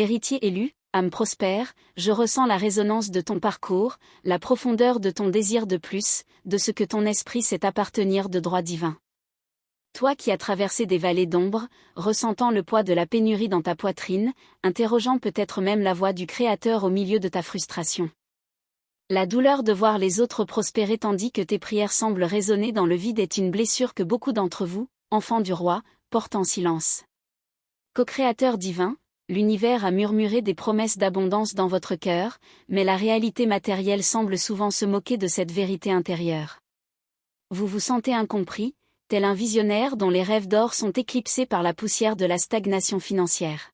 Héritier élu, âme prospère, je ressens la résonance de ton parcours, la profondeur de ton désir de plus, de ce que ton esprit sait appartenir de droit divin. Toi qui as traversé des vallées d'ombre, ressentant le poids de la pénurie dans ta poitrine, interrogeant peut-être même la voix du Créateur au milieu de ta frustration. La douleur de voir les autres prospérer tandis que tes prières semblent résonner dans le vide est une blessure que beaucoup d'entre vous, enfants du roi, portent en silence. Co-créateur divin, l'univers a murmuré des promesses d'abondance dans votre cœur, mais la réalité matérielle semble souvent se moquer de cette vérité intérieure. Vous vous sentez incompris, tel un visionnaire dont les rêves d'or sont éclipsés par la poussière de la stagnation financière.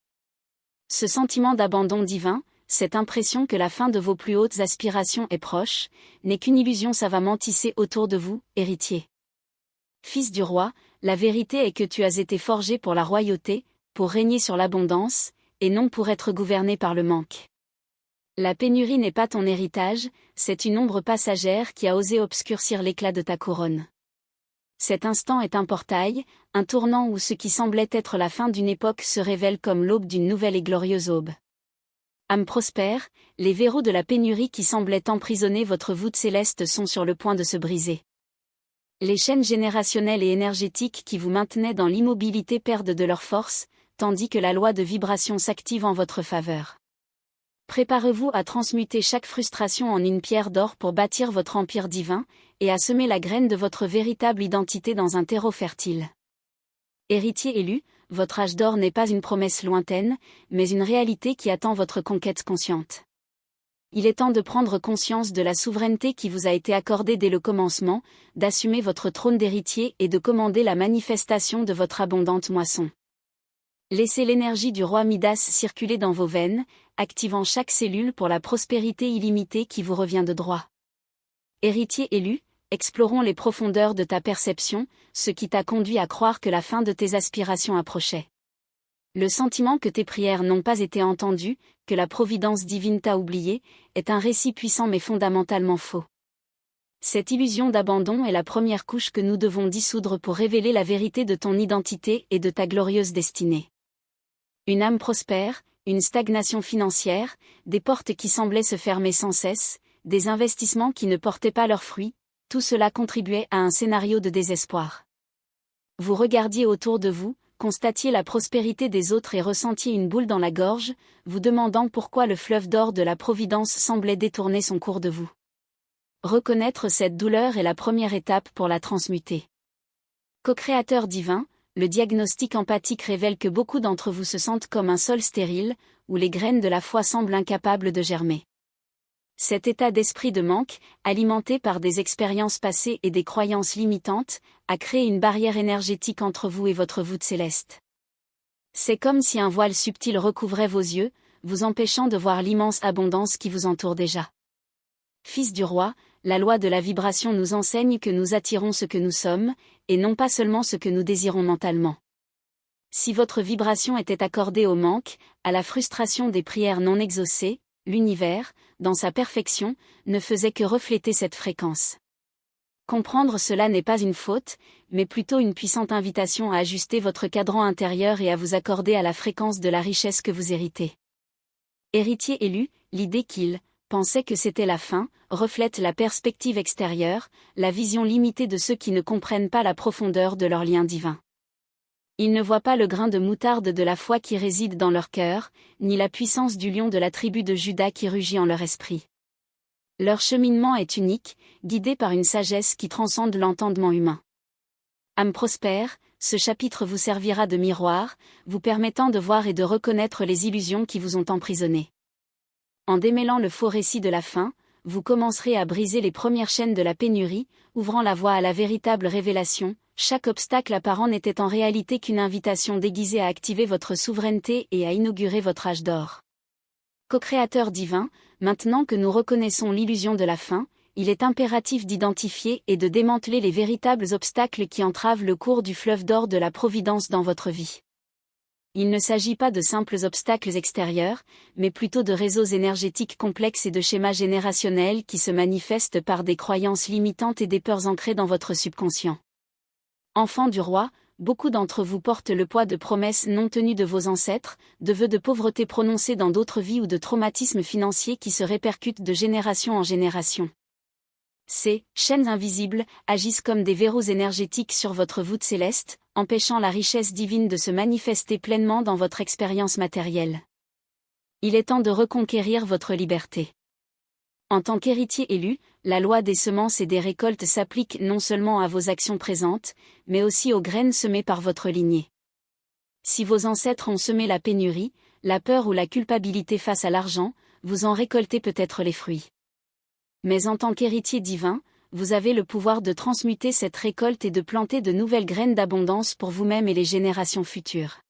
Ce sentiment d'abandon divin, cette impression que la fin de vos plus hautes aspirations est proche, n'est qu'une illusion savamment tissée autour de vous, héritier. Fils du roi, la vérité est que tu as été forgé pour la royauté, pour régner sur l'abondance, et non pour être gouverné par le manque. La pénurie n'est pas ton héritage, c'est une ombre passagère qui a osé obscurcir l'éclat de ta couronne. Cet instant est un portail, un tournant où ce qui semblait être la fin d'une époque se révèle comme l'aube d'une nouvelle et glorieuse aube. Âme prospère, les verrous de la pénurie qui semblaient emprisonner votre voûte céleste sont sur le point de se briser. Les chaînes générationnelles et énergétiques qui vous maintenaient dans l'immobilité perdent de leur force, tandis que la loi de vibration s'active en votre faveur. Préparez-vous à transmuter chaque frustration en une pierre d'or pour bâtir votre empire divin, et à semer la graine de votre véritable identité dans un terreau fertile. Héritier élu, votre âge d'or n'est pas une promesse lointaine, mais une réalité qui attend votre conquête consciente. Il est temps de prendre conscience de la souveraineté qui vous a été accordée dès le commencement, d'assumer votre trône d'héritier et de commander la manifestation de votre abondante moisson. Laissez l'énergie du roi Midas circuler dans vos veines, activant chaque cellule pour la prospérité illimitée qui vous revient de droit. Héritier élu, explorons les profondeurs de ta perception, ce qui t'a conduit à croire que la fin de tes aspirations approchait. Le sentiment que tes prières n'ont pas été entendues, que la providence divine t'a oublié, est un récit puissant mais fondamentalement faux. Cette illusion d'abandon est la première couche que nous devons dissoudre pour révéler la vérité de ton identité et de ta glorieuse destinée. Une âme prospère, une stagnation financière, des portes qui semblaient se fermer sans cesse, des investissements qui ne portaient pas leurs fruits, tout cela contribuait à un scénario de désespoir. Vous regardiez autour de vous, constatiez la prospérité des autres et ressentiez une boule dans la gorge, vous demandant pourquoi le fleuve d'or de la providence semblait détourner son cours de vous. Reconnaître cette douleur est la première étape pour la transmuter. Co-créateur divin, le diagnostic empathique révèle que beaucoup d'entre vous se sentent comme un sol stérile, où les graines de la foi semblent incapables de germer. Cet état d'esprit de manque, alimenté par des expériences passées et des croyances limitantes, a créé une barrière énergétique entre vous et votre voûte céleste. C'est comme si un voile subtil recouvrait vos yeux, vous empêchant de voir l'immense abondance qui vous entoure déjà. Fils du roi, la loi de la vibration nous enseigne que nous attirons ce que nous sommes, et non pas seulement ce que nous désirons mentalement. Si votre vibration était accordée au manque, à la frustration des prières non exaucées, l'univers, dans sa perfection, ne faisait que refléter cette fréquence. Comprendre cela n'est pas une faute, mais plutôt une puissante invitation à ajuster votre cadran intérieur et à vous accorder à la fréquence de la richesse que vous héritez. Héritier élu, l'idée qu'il pensait que c'était la fin, reflète la perspective extérieure, la vision limitée de ceux qui ne comprennent pas la profondeur de leur lien divin. Ils ne voient pas le grain de moutarde de la foi qui réside dans leur cœur, ni la puissance du lion de la tribu de Juda qui rugit en leur esprit. Leur cheminement est unique, guidé par une sagesse qui transcende l'entendement humain. Âme prospère, ce chapitre vous servira de miroir, vous permettant de voir et de reconnaître les illusions qui vous ont emprisonné. En démêlant le faux récit de la fin, vous commencerez à briser les premières chaînes de la pénurie, ouvrant la voie à la véritable révélation. Chaque obstacle apparent n'était en réalité qu'une invitation déguisée à activer votre souveraineté et à inaugurer votre âge d'or. Co-créateur divin, maintenant que nous reconnaissons l'illusion de la fin, il est impératif d'identifier et de démanteler les véritables obstacles qui entravent le cours du fleuve d'or de la providence dans votre vie. Il ne s'agit pas de simples obstacles extérieurs, mais plutôt de réseaux énergétiques complexes et de schémas générationnels qui se manifestent par des croyances limitantes et des peurs ancrées dans votre subconscient. Enfant du roi, beaucoup d'entre vous portent le poids de promesses non tenues de vos ancêtres, de vœux de pauvreté prononcés dans d'autres vies ou de traumatismes financiers qui se répercutent de génération en génération. Ces chaînes invisibles agissent comme des verrous énergétiques sur votre voûte céleste, empêchant la richesse divine de se manifester pleinement dans votre expérience matérielle. Il est temps de reconquérir votre liberté. En tant qu'héritier élu, la loi des semences et des récoltes s'applique non seulement à vos actions présentes, mais aussi aux graines semées par votre lignée. Si vos ancêtres ont semé la pénurie, la peur ou la culpabilité face à l'argent, vous en récoltez peut-être les fruits. Mais en tant qu'héritier divin, vous avez le pouvoir de transmuter cette récolte et de planter de nouvelles graines d'abondance pour vous-même et les générations futures.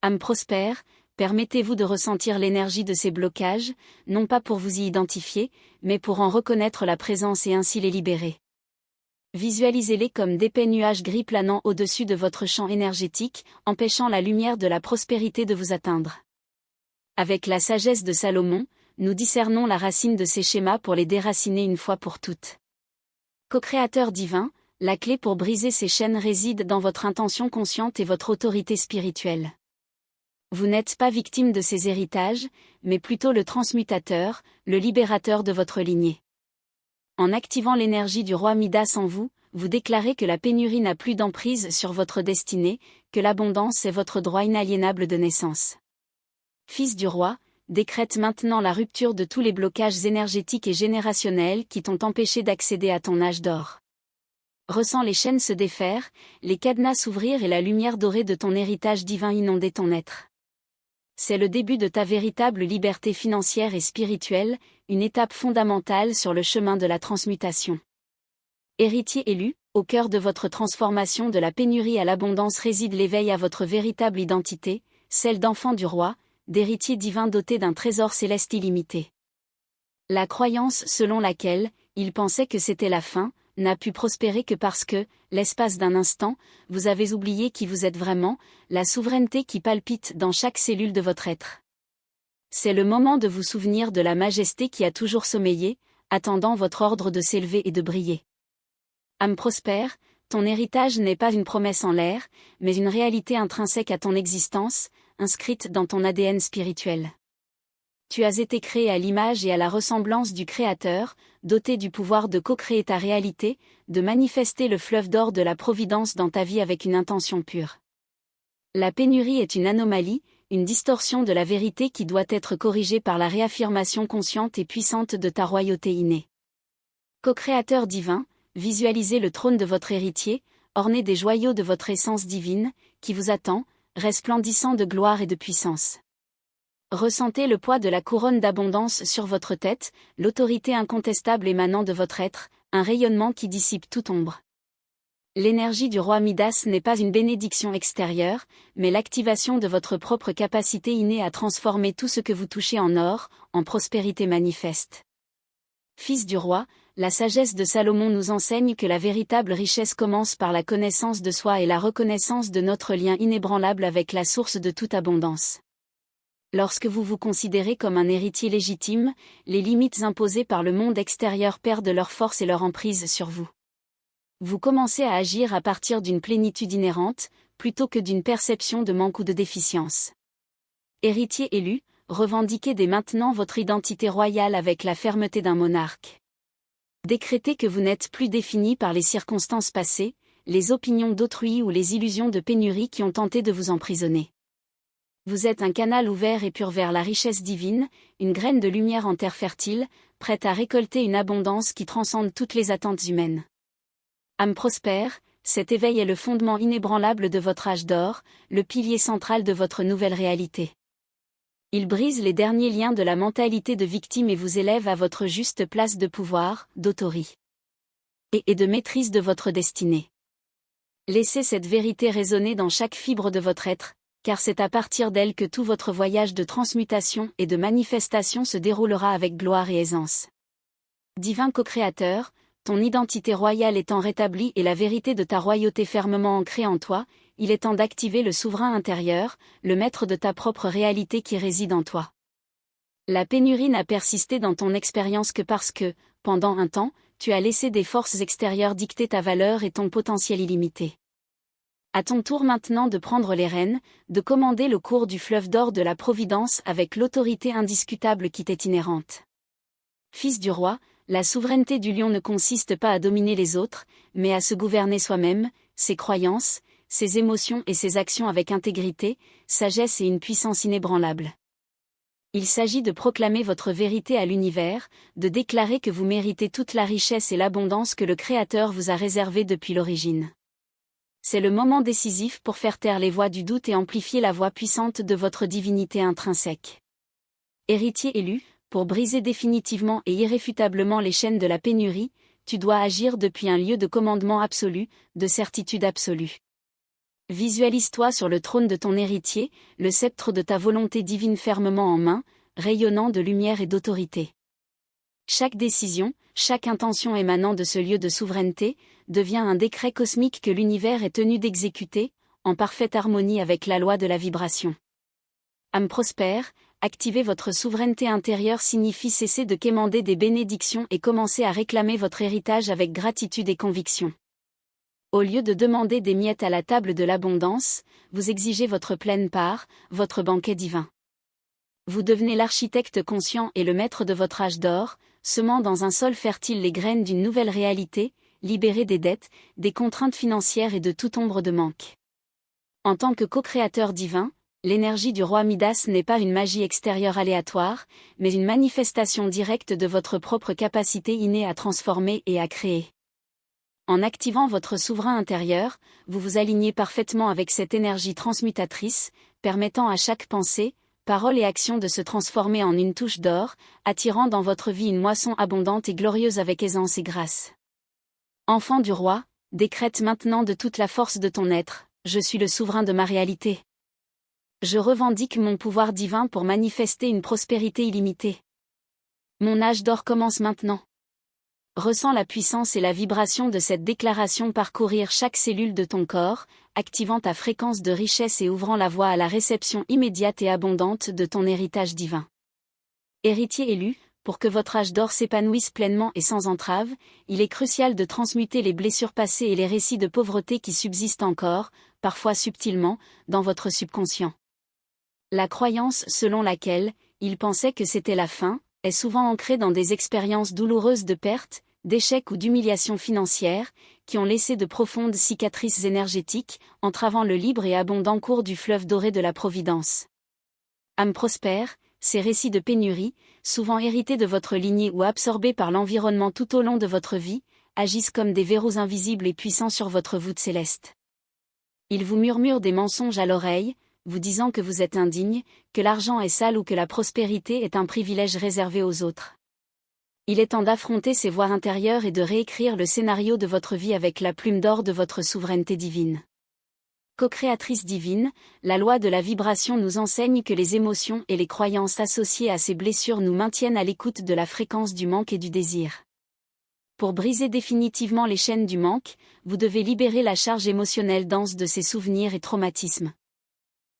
Âme prospère, permettez-vous de ressentir l'énergie de ces blocages, non pas pour vous y identifier, mais pour en reconnaître la présence et ainsi les libérer. Visualisez-les comme d'épais nuages gris planant au-dessus de votre champ énergétique, empêchant la lumière de la prospérité de vous atteindre. Avec la sagesse de Salomon, nous discernons la racine de ces schémas pour les déraciner une fois pour toutes. Co-créateur divin, la clé pour briser ces chaînes réside dans votre intention consciente et votre autorité spirituelle. Vous n'êtes pas victime de ces héritages, mais plutôt le transmutateur, le libérateur de votre lignée. En activant l'énergie du roi Midas en vous, vous déclarez que la pénurie n'a plus d'emprise sur votre destinée, que l'abondance est votre droit inaliénable de naissance. Fils du roi, décrète maintenant la rupture de tous les blocages énergétiques et générationnels qui t'ont empêché d'accéder à ton âge d'or. Ressens les chaînes se défaire, les cadenas s'ouvrir et la lumière dorée de ton héritage divin inonder ton être. C'est le début de ta véritable liberté financière et spirituelle, une étape fondamentale sur le chemin de la transmutation. Héritier élu, au cœur de votre transformation de la pénurie à l'abondance réside l'éveil à votre véritable identité, celle d'enfant du roi, d'héritier divin doté d'un trésor céleste illimité. La croyance selon laquelle, il pensait que c'était la fin, n'a pu prospérer que parce que, l'espace d'un instant, vous avez oublié qui vous êtes vraiment, la souveraineté qui palpite dans chaque cellule de votre être. C'est le moment de vous souvenir de la majesté qui a toujours sommeillé, attendant votre ordre de s'élever et de briller. Âme prospère, ton héritage n'est pas une promesse en l'air, mais une réalité intrinsèque à ton existence, inscrite dans ton ADN spirituel. Tu as été créé à l'image et à la ressemblance du Créateur, doté du pouvoir de co-créer ta réalité, de manifester le fleuve d'or de la providence dans ta vie avec une intention pure. La pénurie est une anomalie, une distorsion de la vérité qui doit être corrigée par la réaffirmation consciente et puissante de ta royauté innée. Co-créateur divin, visualisez le trône de votre héritier, orné des joyaux de votre essence divine, qui vous attend, resplendissant de gloire et de puissance. Ressentez le poids de la couronne d'abondance sur votre tête, l'autorité incontestable émanant de votre être, un rayonnement qui dissipe toute ombre. L'énergie du roi Midas n'est pas une bénédiction extérieure, mais l'activation de votre propre capacité innée à transformer tout ce que vous touchez en or, en prospérité manifeste. Fils du roi, la sagesse de Salomon nous enseigne que la véritable richesse commence par la connaissance de soi et la reconnaissance de notre lien inébranlable avec la source de toute abondance. Lorsque vous vous considérez comme un héritier légitime, les limites imposées par le monde extérieur perdent leur force et leur emprise sur vous. Vous commencez à agir à partir d'une plénitude inhérente, plutôt que d'une perception de manque ou de déficience. Héritier élu, revendiquez dès maintenant votre identité royale avec la fermeté d'un monarque. Décrétez que vous n'êtes plus défini par les circonstances passées, les opinions d'autrui ou les illusions de pénurie qui ont tenté de vous emprisonner. Vous êtes un canal ouvert et pur vers la richesse divine, une graine de lumière en terre fertile, prête à récolter une abondance qui transcende toutes les attentes humaines. Âme prospère, cet éveil est le fondement inébranlable de votre âge d'or, le pilier central de votre nouvelle réalité. Il brise les derniers liens de la mentalité de victime et vous élève à votre juste place de pouvoir, d'autorité et de maîtrise de votre destinée. Laissez cette vérité résonner dans chaque fibre de votre être, car c'est à partir d'elle que tout votre voyage de transmutation et de manifestation se déroulera avec gloire et aisance. Divin co-créateur, ton identité royale étant rétablie et la vérité de ta royauté fermement ancrée en toi, il est temps d'activer le souverain intérieur, le maître de ta propre réalité qui réside en toi. La pénurie n'a persisté dans ton expérience que parce que, pendant un temps, tu as laissé des forces extérieures dicter ta valeur et ton potentiel illimité. À ton tour maintenant de prendre les rênes, de commander le cours du fleuve d'or de la Providence avec l'autorité indiscutable qui t'est inhérente. Fils du roi, la souveraineté du lion ne consiste pas à dominer les autres, mais à se gouverner soi-même, ses croyances, ses émotions et ses actions avec intégrité, sagesse et une puissance inébranlable. Il s'agit de proclamer votre vérité à l'univers, de déclarer que vous méritez toute la richesse et l'abondance que le Créateur vous a réservée depuis l'origine. C'est le moment décisif pour faire taire les voix du doute et amplifier la voix puissante de votre divinité intrinsèque. Héritier élu, pour briser définitivement et irréfutablement les chaînes de la pénurie, tu dois agir depuis un lieu de commandement absolu, de certitude absolue. Visualise-toi sur le trône de ton héritier, le sceptre de ta volonté divine fermement en main, rayonnant de lumière et d'autorité. Chaque décision, chaque intention émanant de ce lieu de souveraineté, devient un décret cosmique que l'univers est tenu d'exécuter, en parfaite harmonie avec la loi de la vibration. Âme prospère, activer votre souveraineté intérieure signifie cesser de quémander des bénédictions et commencer à réclamer votre héritage avec gratitude et conviction. Au lieu de demander des miettes à la table de l'abondance, vous exigez votre pleine part, votre banquet divin. Vous devenez l'architecte conscient et le maître de votre âge d'or, semant dans un sol fertile les graines d'une nouvelle réalité, libéré des dettes, des contraintes financières et de toute ombre de manque. En tant que co-créateur divin, l'énergie du roi Midas n'est pas une magie extérieure aléatoire, mais une manifestation directe de votre propre capacité innée à transformer et à créer. En activant votre souverain intérieur, vous vous alignez parfaitement avec cette énergie transmutatrice, permettant à chaque pensée, parole et action de se transformer en une touche d'or, attirant dans votre vie une moisson abondante et glorieuse avec aisance et grâce. Enfant du roi, décrète maintenant de toute la force de ton être, je suis le souverain de ma réalité. Je revendique mon pouvoir divin pour manifester une prospérité illimitée. Mon âge d'or commence maintenant. Ressens la puissance et la vibration de cette déclaration parcourir chaque cellule de ton corps, activant ta fréquence de richesse et ouvrant la voie à la réception immédiate et abondante de ton héritage divin. Héritier élu, pour que votre âge d'or s'épanouisse pleinement et sans entrave, il est crucial de transmuter les blessures passées et les récits de pauvreté qui subsistent encore, parfois subtilement, dans votre subconscient. La croyance selon laquelle il pensait que c'était la fin est souvent ancrée dans des expériences douloureuses de perte, d'échecs ou d'humiliation financière, qui ont laissé de profondes cicatrices énergétiques, entravant le libre et abondant cours du fleuve doré de la Providence. Âme prospère, ces récits de pénurie, souvent hérités de votre lignée ou absorbés par l'environnement tout au long de votre vie, agissent comme des verrous invisibles et puissants sur votre voûte céleste. Ils vous murmurent des mensonges à l'oreille, vous disant que vous êtes indigne, que l'argent est sale ou que la prospérité est un privilège réservé aux autres. Il est temps d'affronter ces voix intérieures et de réécrire le scénario de votre vie avec la plume d'or de votre souveraineté divine. Co-créatrice divine, la loi de la vibration nous enseigne que les émotions et les croyances associées à ces blessures nous maintiennent à l'écoute de la fréquence du manque et du désir. Pour briser définitivement les chaînes du manque, vous devez libérer la charge émotionnelle dense de ces souvenirs et traumatismes.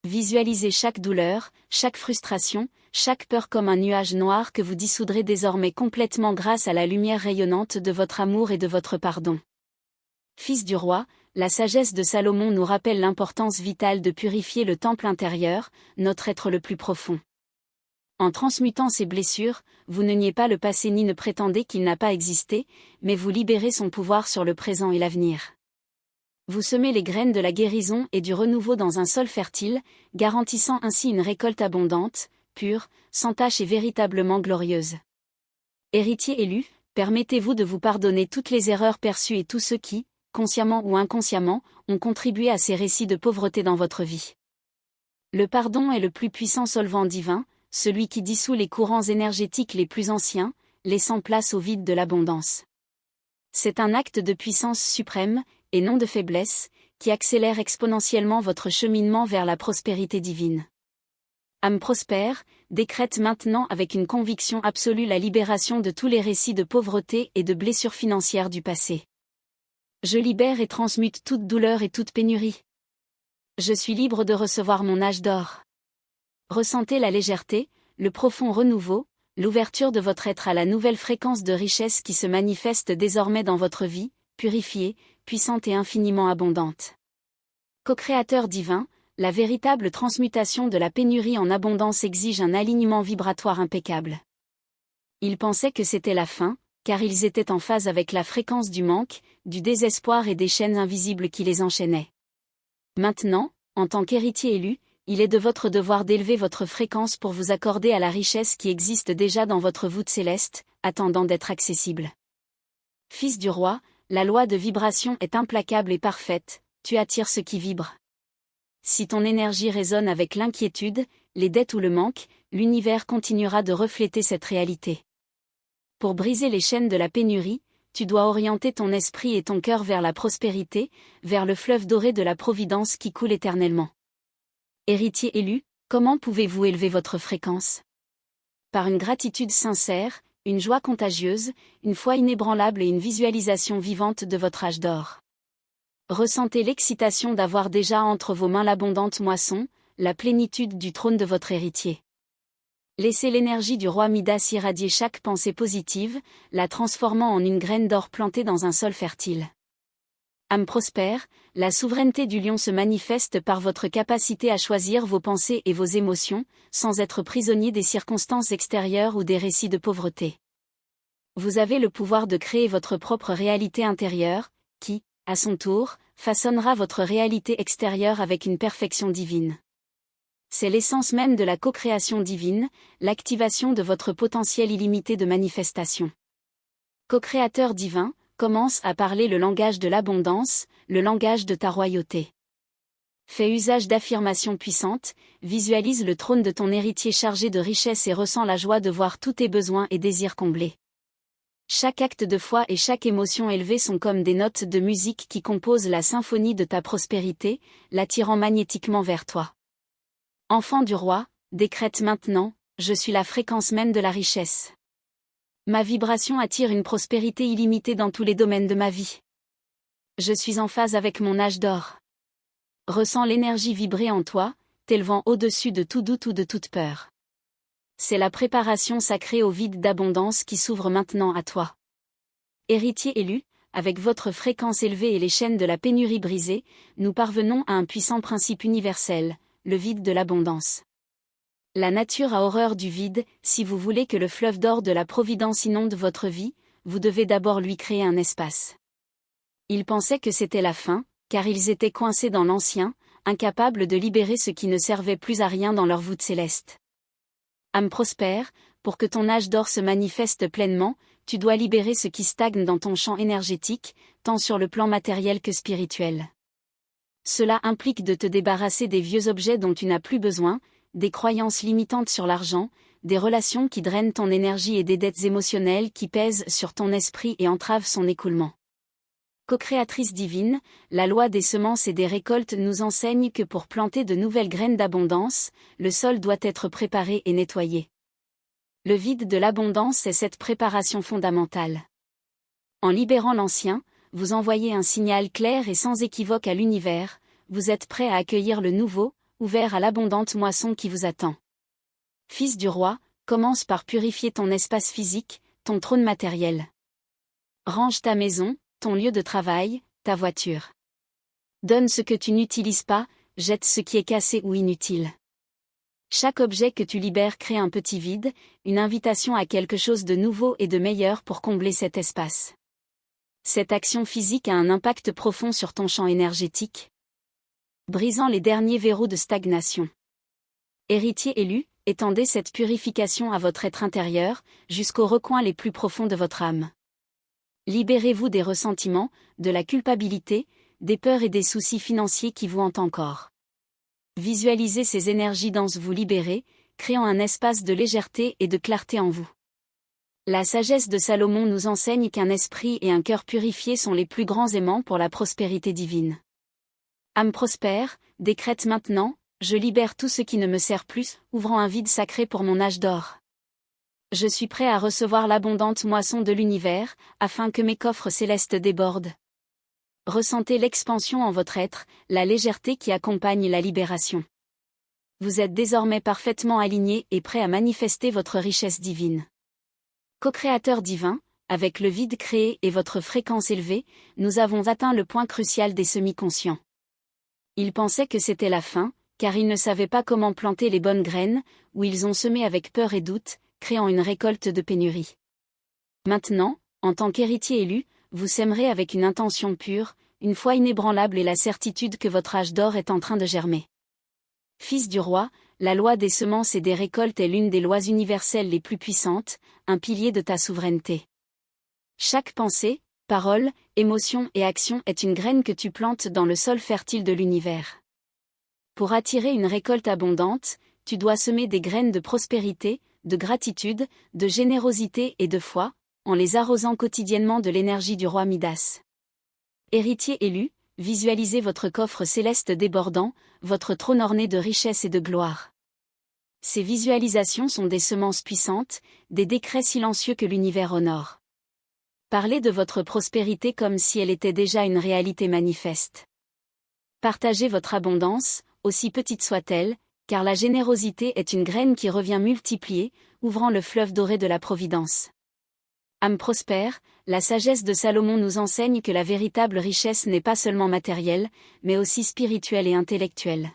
Visualisez chaque douleur, chaque frustration, chaque peur comme un nuage noir que vous dissoudrez désormais complètement grâce à la lumière rayonnante de votre amour et de votre pardon. Fils du roi, la sagesse de Salomon nous rappelle l'importance vitale de purifier le temple intérieur, notre être le plus profond. En transmutant ces blessures, vous ne niez pas le passé ni ne prétendez qu'il n'a pas existé, mais vous libérez son pouvoir sur le présent et l'avenir. Vous semez les graines de la guérison et du renouveau dans un sol fertile, garantissant ainsi une récolte abondante, pure, sans tache et véritablement glorieuse. Héritier élu, permettez-vous de vous pardonner toutes les erreurs perçues et tous ceux qui, consciemment ou inconsciemment, ont contribué à ces récits de pauvreté dans votre vie. Le pardon est le plus puissant solvant divin, celui qui dissout les courants énergétiques les plus anciens, laissant place au vide de l'abondance. C'est un acte de puissance suprême, et non de faiblesse, qui accélère exponentiellement votre cheminement vers la prospérité divine. Âme prospère, décrète maintenant avec une conviction absolue la libération de tous les récits de pauvreté et de blessures financières du passé. Je libère et transmute toute douleur et toute pénurie. Je suis libre de recevoir mon âge d'or. Ressentez la légèreté, le profond renouveau, l'ouverture de votre être à la nouvelle fréquence de richesse qui se manifeste désormais dans votre vie, purifiée, puissante et infiniment abondante. Co-créateur divin, la véritable transmutation de la pénurie en abondance exige un alignement vibratoire impeccable. Ils pensaient que c'était la fin, car ils étaient en phase avec la fréquence du manque, du désespoir et des chaînes invisibles qui les enchaînaient. Maintenant, en tant qu'héritier élu, il est de votre devoir d'élever votre fréquence pour vous accorder à la richesse qui existe déjà dans votre voûte céleste, attendant d'être accessible. Fils du roi, la loi de vibration est implacable et parfaite, tu attires ce qui vibre. Si ton énergie résonne avec l'inquiétude, les dettes ou le manque, l'univers continuera de refléter cette réalité. Pour briser les chaînes de la pénurie, tu dois orienter ton esprit et ton cœur vers la prospérité, vers le fleuve doré de la providence qui coule éternellement. Héritier élu, comment pouvez-vous élever votre fréquence? Par une gratitude sincère, une joie contagieuse, une foi inébranlable et une visualisation vivante de votre âge d'or. Ressentez l'excitation d'avoir déjà entre vos mains l'abondante moisson, la plénitude du trône de votre héritier. Laissez l'énergie du roi Midas irradier chaque pensée positive, la transformant en une graine d'or plantée dans un sol fertile. Âme prospère, la souveraineté du lion se manifeste par votre capacité à choisir vos pensées et vos émotions, sans être prisonnier des circonstances extérieures ou des récits de pauvreté. Vous avez le pouvoir de créer votre propre réalité intérieure, qui, à son tour, façonnera votre réalité extérieure avec une perfection divine. C'est l'essence même de la co-création divine, l'activation de votre potentiel illimité de manifestation. Co-créateur divin, commence à parler le langage de l'abondance, le langage de ta royauté. Fais usage d'affirmations puissantes, visualise le trône de ton héritier chargé de richesses et ressens la joie de voir tous tes besoins et désirs comblés. Chaque acte de foi et chaque émotion élevée sont comme des notes de musique qui composent la symphonie de ta prospérité, l'attirant magnétiquement vers toi. Enfant du roi, décrète maintenant, je suis la fréquence même de la richesse. Ma vibration attire une prospérité illimitée dans tous les domaines de ma vie. Je suis en phase avec mon âge d'or. Ressens l'énergie vibrer en toi, t'élevant au-dessus de tout doute ou de toute peur. C'est la préparation sacrée au vide d'abondance qui s'ouvre maintenant à toi. Héritier élu, avec votre fréquence élevée et les chaînes de la pénurie brisées, nous parvenons à un puissant principe universel, le vide de l'abondance. La nature a horreur du vide, si vous voulez que le fleuve d'or de la providence inonde votre vie, vous devez d'abord lui créer un espace. Ils pensaient que c'était la fin, car ils étaient coincés dans l'ancien, incapables de libérer ce qui ne servait plus à rien dans leur voûte céleste. Âme prospère, pour que ton âge d'or se manifeste pleinement, tu dois libérer ce qui stagne dans ton champ énergétique, tant sur le plan matériel que spirituel. Cela implique de te débarrasser des vieux objets dont tu n'as plus besoin, des croyances limitantes sur l'argent, des relations qui drainent ton énergie et des dettes émotionnelles qui pèsent sur ton esprit et entravent son écoulement. Co-créatrice divine, la loi des semences et des récoltes nous enseigne que pour planter de nouvelles graines d'abondance, le sol doit être préparé et nettoyé. Le vide de l'abondance est cette préparation fondamentale. En libérant l'ancien, vous envoyez un signal clair et sans équivoque à l'univers, vous êtes prêt à accueillir le nouveau, ouvert à l'abondante moisson qui vous attend. Fils du roi, commence par purifier ton espace physique, ton trône matériel. Range ta maison, ton lieu de travail, ta voiture. Donne ce que tu n'utilises pas, jette ce qui est cassé ou inutile. Chaque objet que tu libères crée un petit vide, une invitation à quelque chose de nouveau et de meilleur pour combler cet espace. Cette action physique a un impact profond sur ton champ énergétique, brisant les derniers verrous de stagnation. Héritier élu, étendez cette purification à votre être intérieur, jusqu'aux recoins les plus profonds de votre âme. Libérez-vous des ressentiments, de la culpabilité, des peurs et des soucis financiers qui vous hantent encore. Visualisez ces énergies denses vous libérer, créant un espace de légèreté et de clarté en vous. La sagesse de Salomon nous enseigne qu'un esprit et un cœur purifiés sont les plus grands aimants pour la prospérité divine. Âme prospère, décrète maintenant, je libère tout ce qui ne me sert plus, ouvrant un vide sacré pour mon âge d'or. Je suis prêt à recevoir l'abondante moisson de l'univers, afin que mes coffres célestes débordent. Ressentez l'expansion en votre être, la légèreté qui accompagne la libération. Vous êtes désormais parfaitement aligné et prêt à manifester votre richesse divine. Co-créateur divin, avec le vide créé et votre fréquence élevée, nous avons atteint le point crucial des semi-conscients. Ils pensaient que c'était la fin, car ils ne savaient pas comment planter les bonnes graines, ou ils ont semé avec peur et doute, créant une récolte de pénurie. Maintenant, en tant qu'héritier élu, vous sèmerez avec une intention pure, une foi inébranlable et la certitude que votre âge d'or est en train de germer. Fils du roi, la loi des semences et des récoltes est l'une des lois universelles les plus puissantes, un pilier de ta souveraineté. Chaque pensée, parole, émotion et action est une graine que tu plantes dans le sol fertile de l'univers. Pour attirer une récolte abondante, tu dois semer des graines de prospérité, de gratitude, de générosité et de foi, en les arrosant quotidiennement de l'énergie du roi Midas. Héritier élu, visualisez votre coffre céleste débordant, votre trône orné de richesse et de gloire. Ces visualisations sont des semences puissantes, des décrets silencieux que l'univers honore. Parlez de votre prospérité comme si elle était déjà une réalité manifeste. Partagez votre abondance, aussi petite soit-elle, car la générosité est une graine qui revient multipliée, ouvrant le fleuve doré de la providence. Âme prospère, la sagesse de Salomon nous enseigne que la véritable richesse n'est pas seulement matérielle, mais aussi spirituelle et intellectuelle.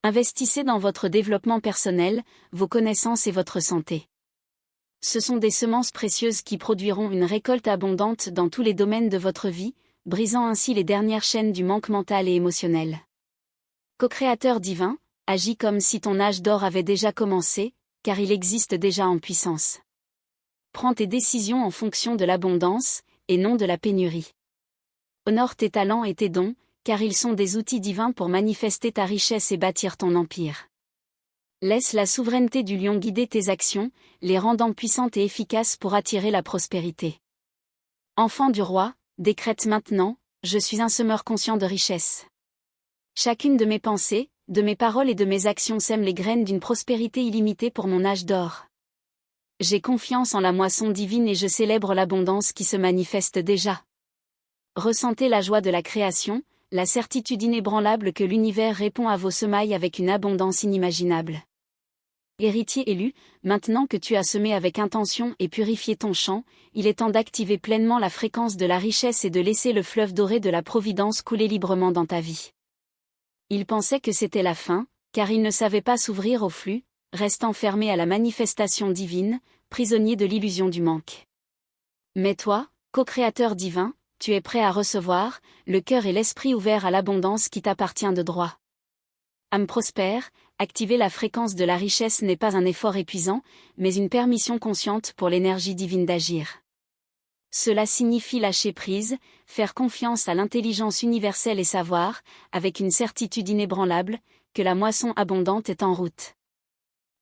Investissez dans votre développement personnel, vos connaissances et votre santé. Ce sont des semences précieuses qui produiront une récolte abondante dans tous les domaines de votre vie, brisant ainsi les dernières chaînes du manque mental et émotionnel. Co-créateur divin, agis comme si ton âge d'or avait déjà commencé, car il existe déjà en puissance. Prends tes décisions en fonction de l'abondance, et non de la pénurie. Honore tes talents et tes dons, car ils sont des outils divins pour manifester ta richesse et bâtir ton empire. Laisse la souveraineté du lion guider tes actions, les rendant puissantes et efficaces pour attirer la prospérité. Enfant du roi, décrète maintenant, je suis un semeur conscient de richesse. Chacune de mes pensées, de mes paroles et de mes actions sème les graines d'une prospérité illimitée pour mon âge d'or. J'ai confiance en la moisson divine et je célèbre l'abondance qui se manifeste déjà. Ressentez la joie de la création, la certitude inébranlable que l'univers répond à vos semailles avec une abondance inimaginable. Héritier élu, maintenant que tu as semé avec intention et purifié ton champ, il est temps d'activer pleinement la fréquence de la richesse et de laisser le fleuve doré de la providence couler librement dans ta vie. Ils pensaient que c'était la fin, car ils ne savaient pas s'ouvrir au flux, restant fermés à la manifestation divine, prisonniers de l'illusion du manque. Mais toi, co-créateur divin, tu es prêt à recevoir, le cœur et l'esprit ouverts à l'abondance qui t'appartient de droit. Âme prospère, activer la fréquence de la richesse n'est pas un effort épuisant, mais une permission consciente pour l'énergie divine d'agir. Cela signifie lâcher prise, faire confiance à l'intelligence universelle et savoir, avec une certitude inébranlable, que la moisson abondante est en route.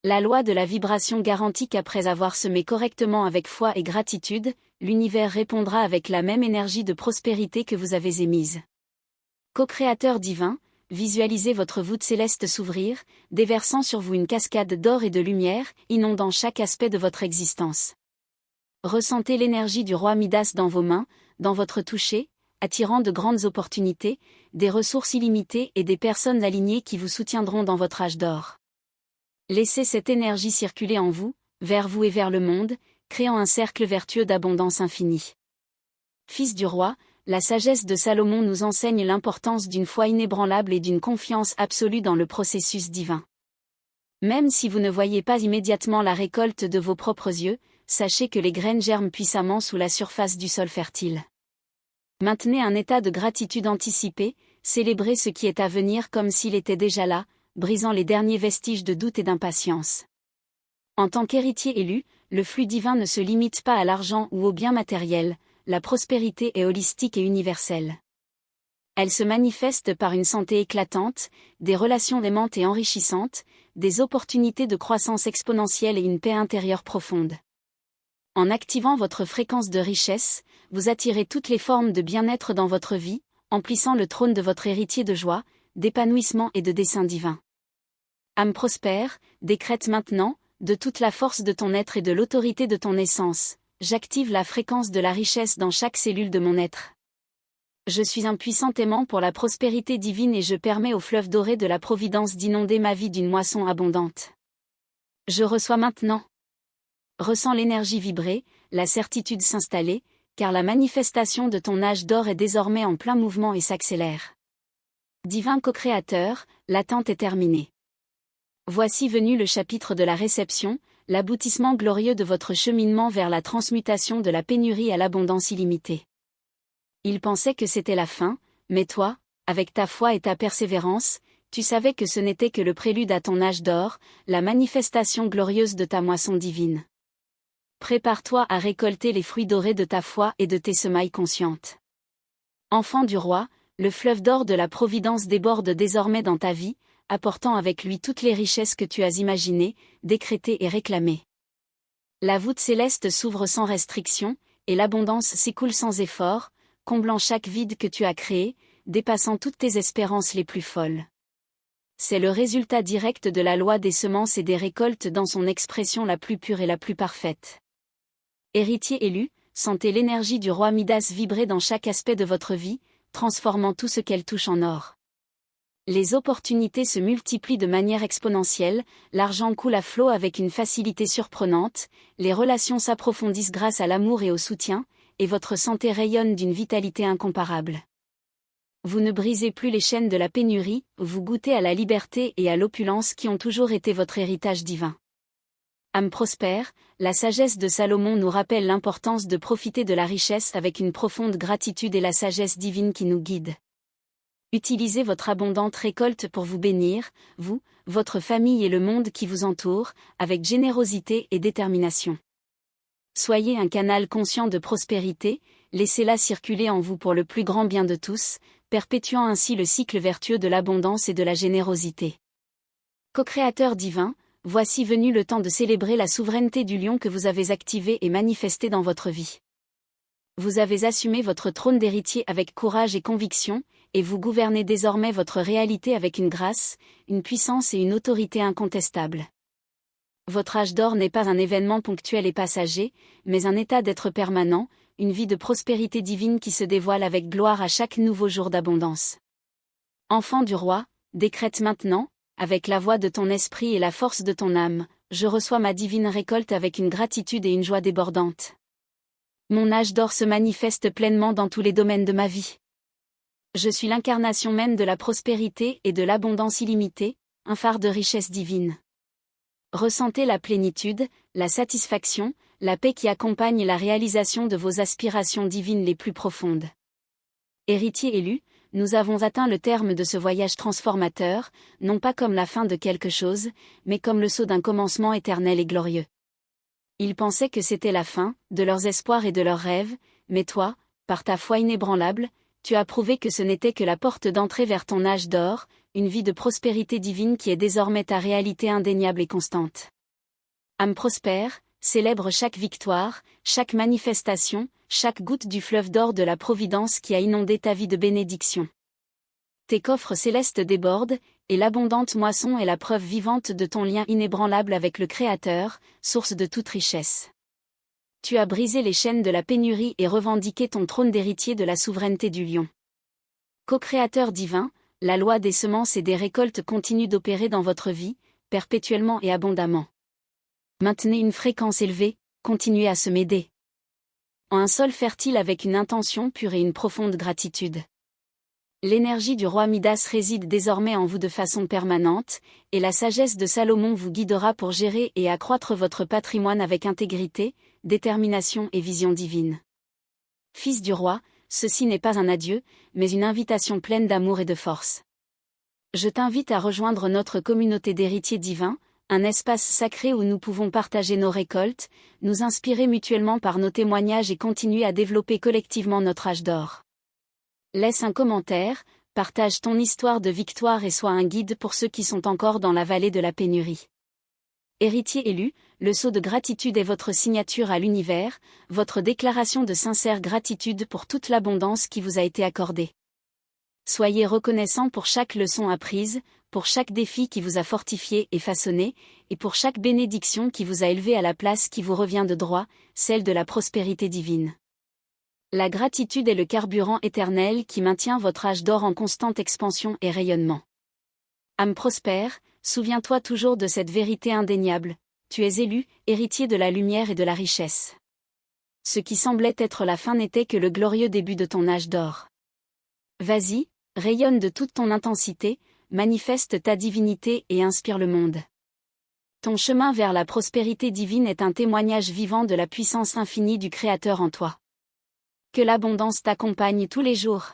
La loi de la vibration garantit qu'après avoir semé correctement avec foi et gratitude, l'univers répondra avec la même énergie de prospérité que vous avez émise. Co-créateur divin, visualisez votre voûte céleste s'ouvrir, déversant sur vous une cascade d'or et de lumière, inondant chaque aspect de votre existence. Ressentez l'énergie du roi Midas dans vos mains, dans votre toucher, attirant de grandes opportunités, des ressources illimitées et des personnes alignées qui vous soutiendront dans votre âge d'or. Laissez cette énergie circuler en vous, vers vous et vers le monde, créant un cercle vertueux d'abondance infinie. Fils du roi, la sagesse de Salomon nous enseigne l'importance d'une foi inébranlable et d'une confiance absolue dans le processus divin. Même si vous ne voyez pas immédiatement la récolte de vos propres yeux, sachez que les graines germent puissamment sous la surface du sol fertile. Maintenez un état de gratitude anticipée, célébrez ce qui est à venir comme s'il était déjà là, brisant les derniers vestiges de doute et d'impatience. En tant qu'héritier élu, le flux divin ne se limite pas à l'argent ou aux biens matériels, la prospérité est holistique et universelle. Elle se manifeste par une santé éclatante, des relations aimantes et enrichissantes, des opportunités de croissance exponentielle et une paix intérieure profonde. En activant votre fréquence de richesse, vous attirez toutes les formes de bien-être dans votre vie, emplissant le trône de votre héritier de joie, d'épanouissement et de dessein divin. Âme prospère, décrète maintenant, de toute la force de ton être et de l'autorité de ton essence, j'active la fréquence de la richesse dans chaque cellule de mon être. Je suis un puissant aimant pour la prospérité divine et je permets au fleuve doré de la providence d'inonder ma vie d'une moisson abondante. Je reçois maintenant. Ressens l'énergie vibrer, la certitude s'installer, car la manifestation de ton âge d'or est désormais en plein mouvement et s'accélère. Divin co-créateur, l'attente est terminée. Voici venu le chapitre de la réception, l'aboutissement glorieux de votre cheminement vers la transmutation de la pénurie à l'abondance illimitée. Il pensait que c'était la fin, mais toi, avec ta foi et ta persévérance, tu savais que ce n'était que le prélude à ton âge d'or, la manifestation glorieuse de ta moisson divine. Prépare-toi à récolter les fruits dorés de ta foi et de tes semailles conscientes. Enfant du roi, le fleuve d'or de la providence déborde désormais dans ta vie, apportant avec lui toutes les richesses que tu as imaginées, décrétées et réclamées. La voûte céleste s'ouvre sans restriction, et l'abondance s'écoule sans effort, comblant chaque vide que tu as créé, dépassant toutes tes espérances les plus folles. C'est le résultat direct de la loi des semences et des récoltes dans son expression la plus pure et la plus parfaite. Héritier élu, sentez l'énergie du roi Midas vibrer dans chaque aspect de votre vie, transformant tout ce qu'elle touche en or. Les opportunités se multiplient de manière exponentielle, l'argent coule à flot avec une facilité surprenante, les relations s'approfondissent grâce à l'amour et au soutien, et votre santé rayonne d'une vitalité incomparable. Vous ne brisez plus les chaînes de la pénurie, vous goûtez à la liberté et à l'opulence qui ont toujours été votre héritage divin. Âme prospère, la sagesse de Salomon nous rappelle l'importance de profiter de la richesse avec une profonde gratitude et la sagesse divine qui nous guide. Utilisez votre abondante récolte pour vous bénir, vous, votre famille et le monde qui vous entoure, avec générosité et détermination. Soyez un canal conscient de prospérité, laissez-la circuler en vous pour le plus grand bien de tous, perpétuant ainsi le cycle vertueux de l'abondance et de la générosité. Co-créateur divin, voici venu le temps de célébrer la souveraineté du lion que vous avez activé et manifesté dans votre vie. Vous avez assumé votre trône d'héritier avec courage et conviction, et vous gouvernez désormais votre réalité avec une grâce, une puissance et une autorité incontestables. Votre âge d'or n'est pas un événement ponctuel et passager, mais un état d'être permanent, une vie de prospérité divine qui se dévoile avec gloire à chaque nouveau jour d'abondance. Enfant du roi, décrète maintenant, avec la voix de ton esprit et la force de ton âme, je reçois ma divine récolte avec une gratitude et une joie débordante. Mon âge d'or se manifeste pleinement dans tous les domaines de ma vie. Je suis l'incarnation même de la prospérité et de l'abondance illimitée, un phare de richesse divine. Ressentez la plénitude, la satisfaction, la paix qui accompagne la réalisation de vos aspirations divines les plus profondes. Héritier élu, nous avons atteint le terme de ce voyage transformateur, non pas comme la fin de quelque chose, mais comme le saut d'un commencement éternel et glorieux. Ils pensaient que c'était la fin, de leurs espoirs et de leurs rêves, mais toi, par ta foi inébranlable, tu as prouvé que ce n'était que la porte d'entrée vers ton âge d'or, une vie de prospérité divine qui est désormais ta réalité indéniable et constante. Âme prospère, célèbre chaque victoire, chaque manifestation, chaque goutte du fleuve d'or de la providence qui a inondé ta vie de bénédiction. Tes coffres célestes débordent, et l'abondante moisson est la preuve vivante de ton lien inébranlable avec le Créateur, source de toute richesse. Tu as brisé les chaînes de la pénurie et revendiqué ton trône d'héritier de la souveraineté du lion. Co-créateur divin, la loi des semences et des récoltes continue d'opérer dans votre vie, perpétuellement et abondamment. Maintenez une fréquence élevée, continuez à semer en un sol fertile avec une intention pure et une profonde gratitude. L'énergie du roi Midas réside désormais en vous de façon permanente, et la sagesse de Salomon vous guidera pour gérer et accroître votre patrimoine avec intégrité, détermination et vision divine. Fils du roi, ceci n'est pas un adieu, mais une invitation pleine d'amour et de force. Je t'invite à rejoindre notre communauté d'héritiers divins, un espace sacré où nous pouvons partager nos récoltes, nous inspirer mutuellement par nos témoignages et continuer à développer collectivement notre âge d'or. Laisse un commentaire, partage ton histoire de victoire et sois un guide pour ceux qui sont encore dans la vallée de la pénurie. Héritier élu, le sceau de gratitude est votre signature à l'univers, votre déclaration de sincère gratitude pour toute l'abondance qui vous a été accordée. Soyez reconnaissant pour chaque leçon apprise, pour chaque défi qui vous a fortifié et façonné, et pour chaque bénédiction qui vous a élevé à la place qui vous revient de droit, celle de la prospérité divine. La gratitude est le carburant éternel qui maintient votre âge d'or en constante expansion et rayonnement. Âme prospère, souviens-toi toujours de cette vérité indéniable, tu es élu, héritier de la lumière et de la richesse. Ce qui semblait être la fin n'était que le glorieux début de ton âge d'or. Vas-y, Rayonne de toute ton intensité, manifeste ta divinité et inspire le monde. Ton chemin vers la prospérité divine est un témoignage vivant de la puissance infinie du Créateur en toi. Que l'abondance t'accompagne tous les jours.